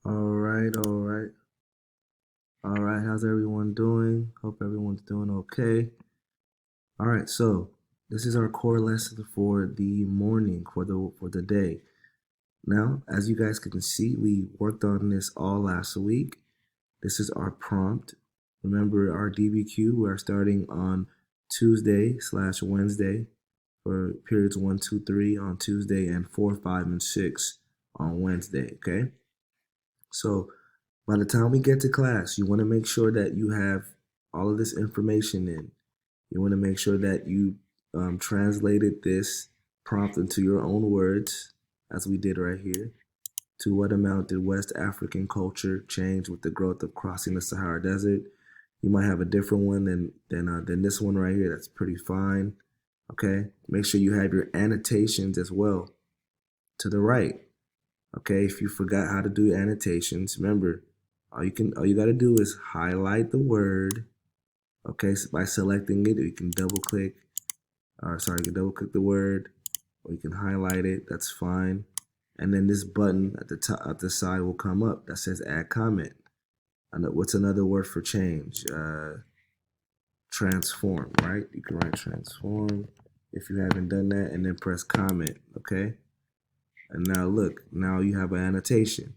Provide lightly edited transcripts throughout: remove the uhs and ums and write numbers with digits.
All right. How's everyone doing? Hope everyone's doing okay. All right, so this is our core lesson for the morning, for the day. Now, as you guys can see, we worked on this all last week. This is our prompt. Remember our DBQ, we are starting on Tuesday/Wednesday for periods 1, 2, 3 on Tuesday and 4, 5, and 6 on Wednesday, okay? So by the time we get to class, you want to make sure that you have all of this information in. You want to make sure that you translated this prompt into your own words, as we did right here. To what amount did West African culture change with the growth of crossing the Sahara Desert? You might have a different one than this one right here. That's pretty fine. Okay. Make sure you have your annotations as well to the right. Okay. If you forgot how to do annotations, remember all you got to do is highlight the word. Okay. So by selecting it, you can double click. You can double click the word, or you can highlight it. That's fine. And then this button at the top, at the side, will come up that says Add Comment. And what's another word for change? Transform, right? You can write transform if you haven't done that, and then press comment. Okay. And now look, now you have an annotation.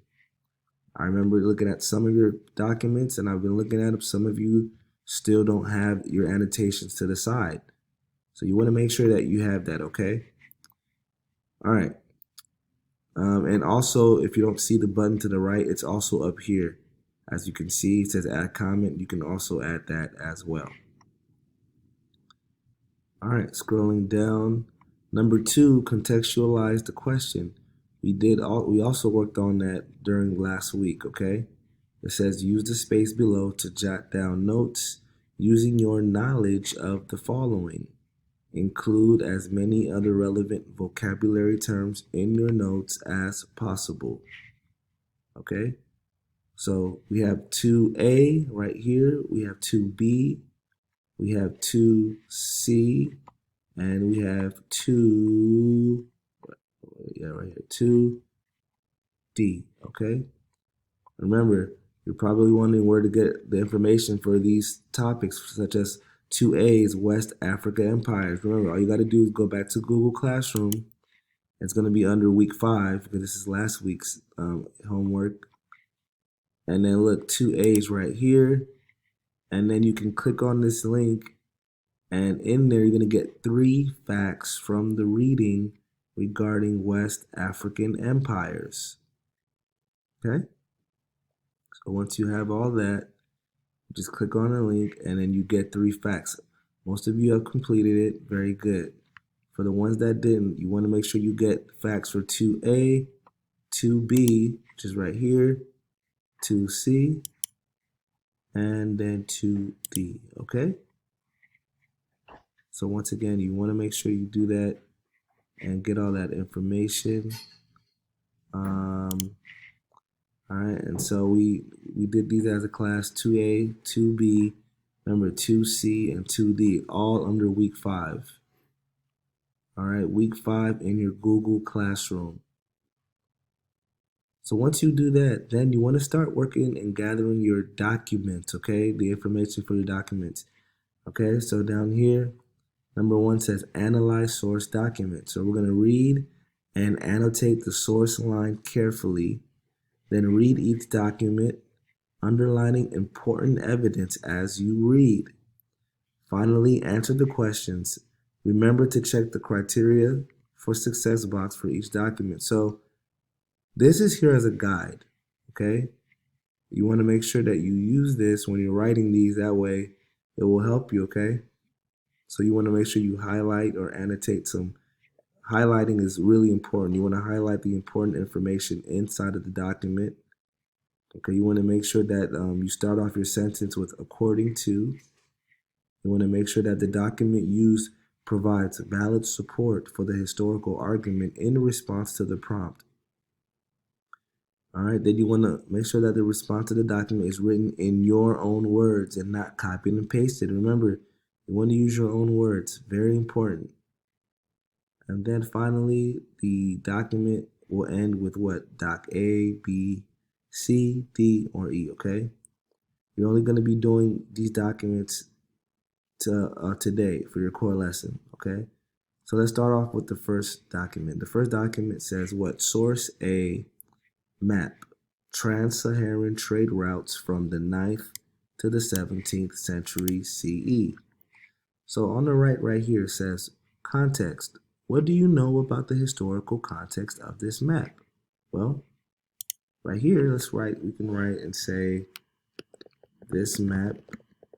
I remember looking at some of your documents, and I've been looking at them. Some of you still don't have your annotations to the side. So you want to make sure that you have that, okay? All right. And also, if you don't see the button to the right, it's also up here. As you can see, it says add comment. You can also add that as well. All right, scrolling down. Number 2, contextualize the question. We also worked on that during last week, okay? It says use the space below to jot down notes using your knowledge of the following. Include as many other relevant vocabulary terms in your notes as possible. Okay? So we have 2A right here, we have 2B, we have 2C, and we have 2D, okay? Remember, you're probably wondering where to get the information for these topics, such as 2A is West Africa Empires. Remember, all you got to do is go back to Google Classroom. It's going to be under week 5, because this is last week's homework. And then look, 2A is right here. And then you can click on this link, and in there you're going to get 3 facts from the reading regarding West African empires. Okay? So once you have all that, just click on the link, and then you get 3 facts. Most of you have completed it. Very good. For the ones that didn't, you want to make sure you get facts for 2A, 2B, which is right here, 2C, and then 2D, okay? So once again, you want to make sure you do that and get all that information. All right, and so we did these as a class: 2A, 2B, remember 2C, and 2D, all under week 5. All right, week 5 in your Google Classroom. So once you do that, then you want to start working and gathering your documents, okay? The information for your documents. Okay, so down here, number 1 says analyze source document. So we're going to read and annotate the source line carefully, then read each document, underlining important evidence as you read. Finally, answer the questions. Remember to check the criteria for success box for each document. So this is here as a guide, okay? You want to make sure that you use this when you're writing these. That way it will help you, okay? So you want to make sure you highlight or annotate some. Highlighting is really important. You want to highlight the important information inside of the document. Okay, you want to make sure that you start off your sentence with according to. You want to make sure that the document used provides valid support for the historical argument in response to the prompt. All right, then you want to make sure that the response to the document is written in your own words and not copied and pasted. Remember, you want to use your own words. Very important. And then finally, the document will end with what? Doc A, B, C, D, or E, okay? You're only going to be doing these documents today for your core lesson, okay? So let's start off with the first document. The first document says what? Source A, map, trans-Saharan trade routes from the 9th to the 17th century CE. So on the right here says context. What do you know about the historical context of this map? Well, right here, we can write and say this map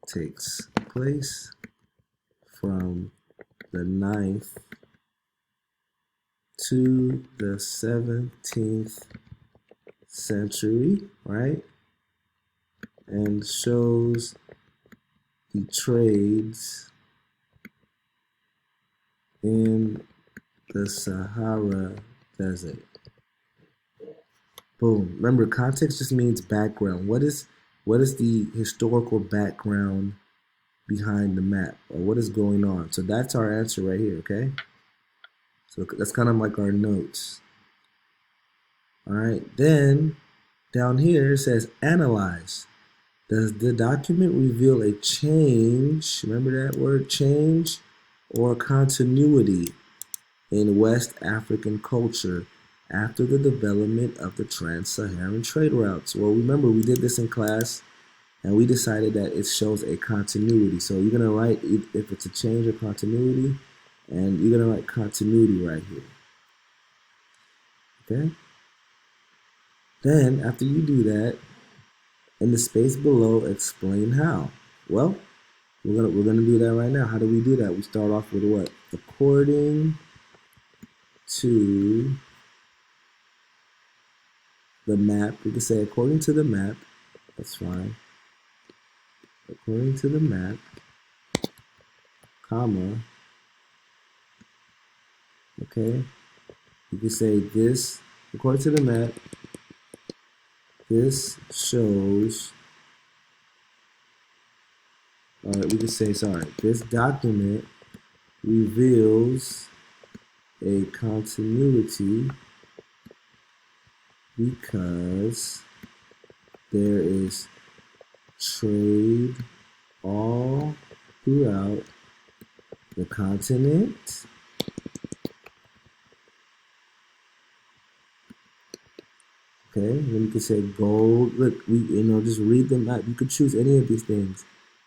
takes place from the 9th to the 17th century, right? And shows the trades in the Sahara Desert. Boom. Remember, context just means background. What is the historical background behind the map, or what is going on? So that's our answer right here, okay? So that's kind of like our notes. All right, then down here it says analyze. Does the document reveal a change, remember that word, change, or continuity in West African culture after the development of the trans-Saharan trade routes? Well, remember we did this in class and we decided that it shows a continuity. So you're gonna write if it's a change or continuity, and you're gonna write continuity right here, okay? Then after you do that, in the space below, explain how. Well, we're gonna do that right now. How do we do that? We start off with what? According to the map. We can say according to the map. That's fine. According to the map, comma. Okay. You can say this. According to the map, this shows. We can say, sorry. This document reveals a continuity because there is trade all throughout the continent. Okay, then you can say gold. Look, just read them out. You could choose any of these things.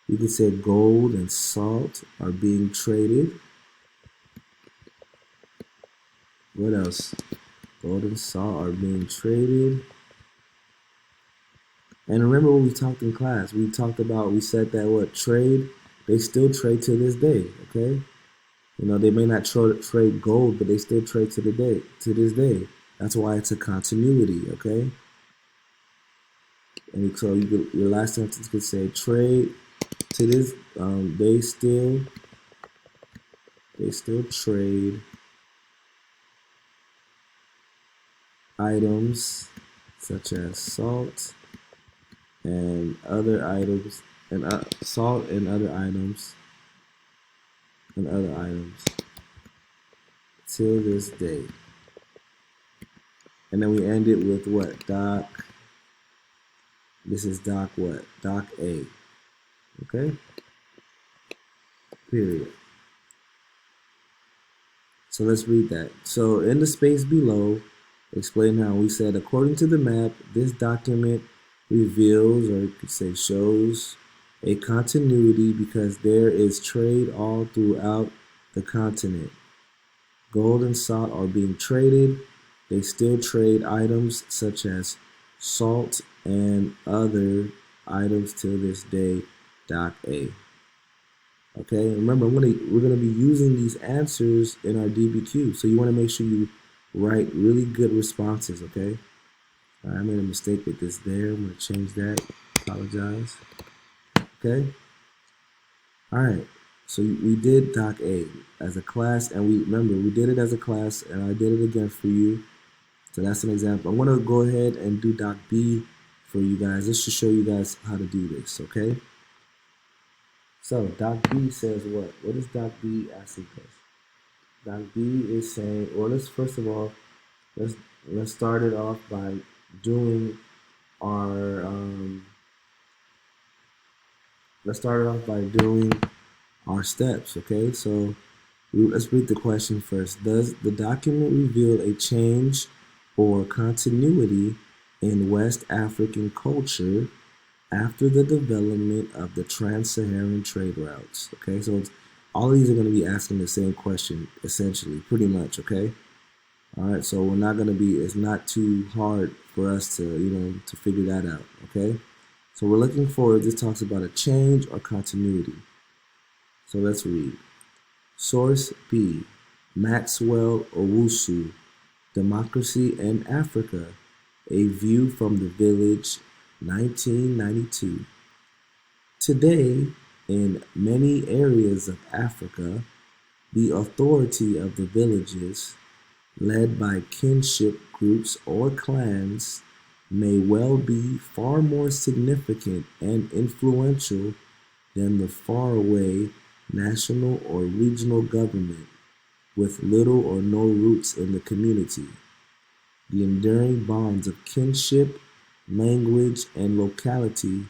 You could say gold and salt are being traded. What else? Gold and salt are being traded. And remember what we talked in class. We said that what trade, they still trade to this day, okay? They may not trade gold, but they still trade to this day. That's why it's a continuity, okay? And so your last sentence could say trade to this, they still trade items such as salt and other items, and salt and other items till this day. And then we end it with what? Doc. This is doc what? Doc A. Okay? Period. So let's read that. So in the space below, explain how we said, according to the map, this document reveals, or you could say shows, a continuity because there is trade all throughout the continent. Gold and salt are being traded. They still trade items such as salt and other items till this day. Doc A. Okay, remember we're gonna be using these answers in our DBQ, so you want to make sure you write really good responses. Okay, I made a mistake with this there. I'm gonna change that. Apologize. Okay. All right. So we did Doc A as a class, and we did it as a class, and I did it again for you. So that's an example. I'm gonna go ahead and do Doc B for you guys. This should show you guys how to do this. Okay. So Doc B says what? What is Doc B asking us? Doc B is saying, well, let's start it off by doing our let's start it off by doing our steps. Okay, so let's read the question first. Does the document reveal a change or continuity in West African culture after the development of the trans-Saharan trade routes? Okay, so all of these are going to be asking the same question, essentially, pretty much. Okay, all right, so we're not going to be, it's not too hard for us to, to figure that out. Okay, so we're looking for, this talks about a change or continuity. So let's read. Source B, Maxwell Owusu, Democracy in Africa, A View from the Village, 1992. Today, in many areas of Africa, the authority of the villages, led by kinship groups or clans, may well be far more significant and influential than the faraway national or regional government with little or no roots in the community. The enduring bonds of kinship, language, and locality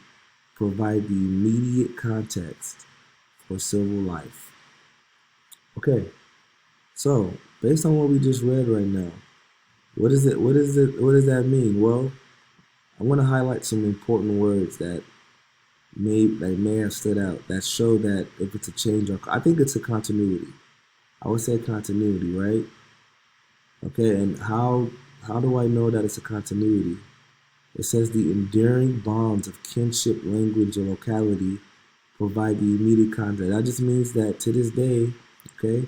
provide the immediate context for civil life. Okay, so based on what we just read right now, what does that mean? Well, I want to highlight some important words that may have stood out that show that if it's a change or I think it's a continuity. I would say continuity, right? Okay, and how do I know that it's a continuity? It says the enduring bonds of kinship, language, or locality provide the immediate context. That just means that to this day, okay,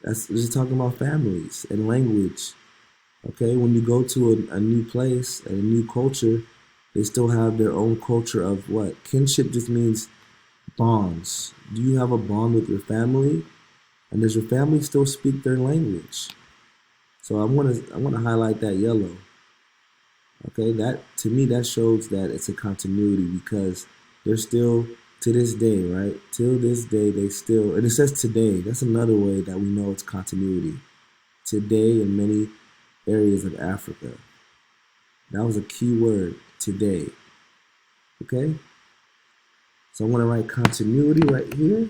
that's just talking about families and language. Okay, when you go to a new place and a new culture, they still have their own culture of what? Kinship just means bonds. Do you have a bond with your family? And does your family still speak their language? So I want to highlight that yellow. Okay, that to me that shows that it's a continuity because they're still to this day, right? Till this day, they still, and it says today. That's another way that we know it's continuity. Today in many areas of Africa. That was a key word, today. Okay? So I'm going to write continuity right here.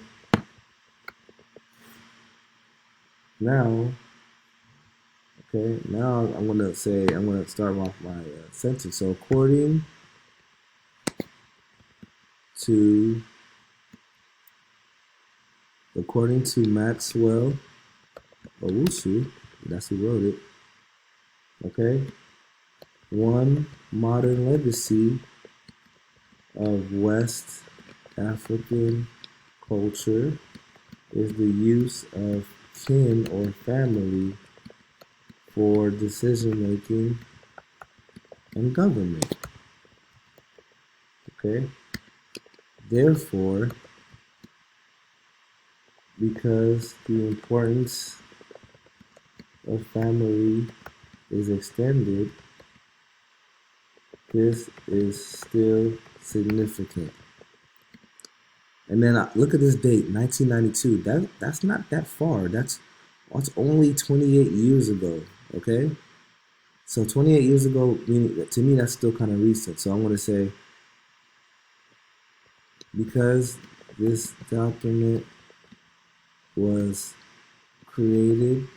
Now, okay, now I'm going to start off my sentence. So according to Maxwell Owusu, that's who wrote it, okay, one modern legacy of West African culture is the use of kin or family for decision making and government. Okay? Therefore, because the importance of family is extended, this is still significant. And then look at this date, 1992. That's not that far. That's only 28 years ago. Okay, so 28 years ago, to me, that's still kind of recent. So I'm going to say, because this document was created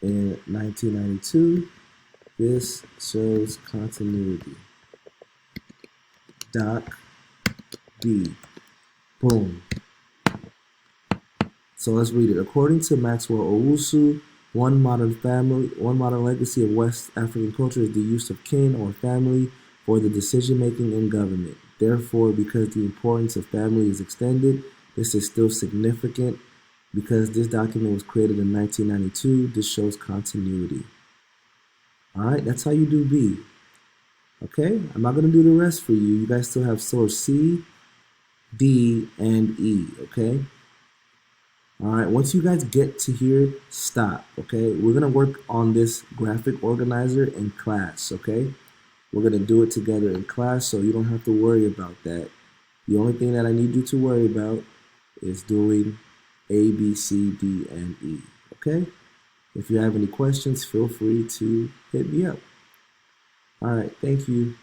in 1992, this shows continuity. Doc B. Boom. So let's read it. According to Maxwell Owusu, one modern legacy of West African culture is the use of kin or family for the decision making in government. Therefore, because the importance of family is extended, this is still significant. Because this document was created in 1992, this shows continuity. All right, that's how you do B. Okay, I'm not going to do the rest for you. You guys still have source C, D, and E. Okay. All right, once you guys get to here, stop, okay? We're going to work on this graphic organizer in class, okay? We're going to do it together in class, so you don't have to worry about that. The only thing that I need you to worry about is doing A, B, C, D, and E, okay? If you have any questions, feel free to hit me up. All right, thank you.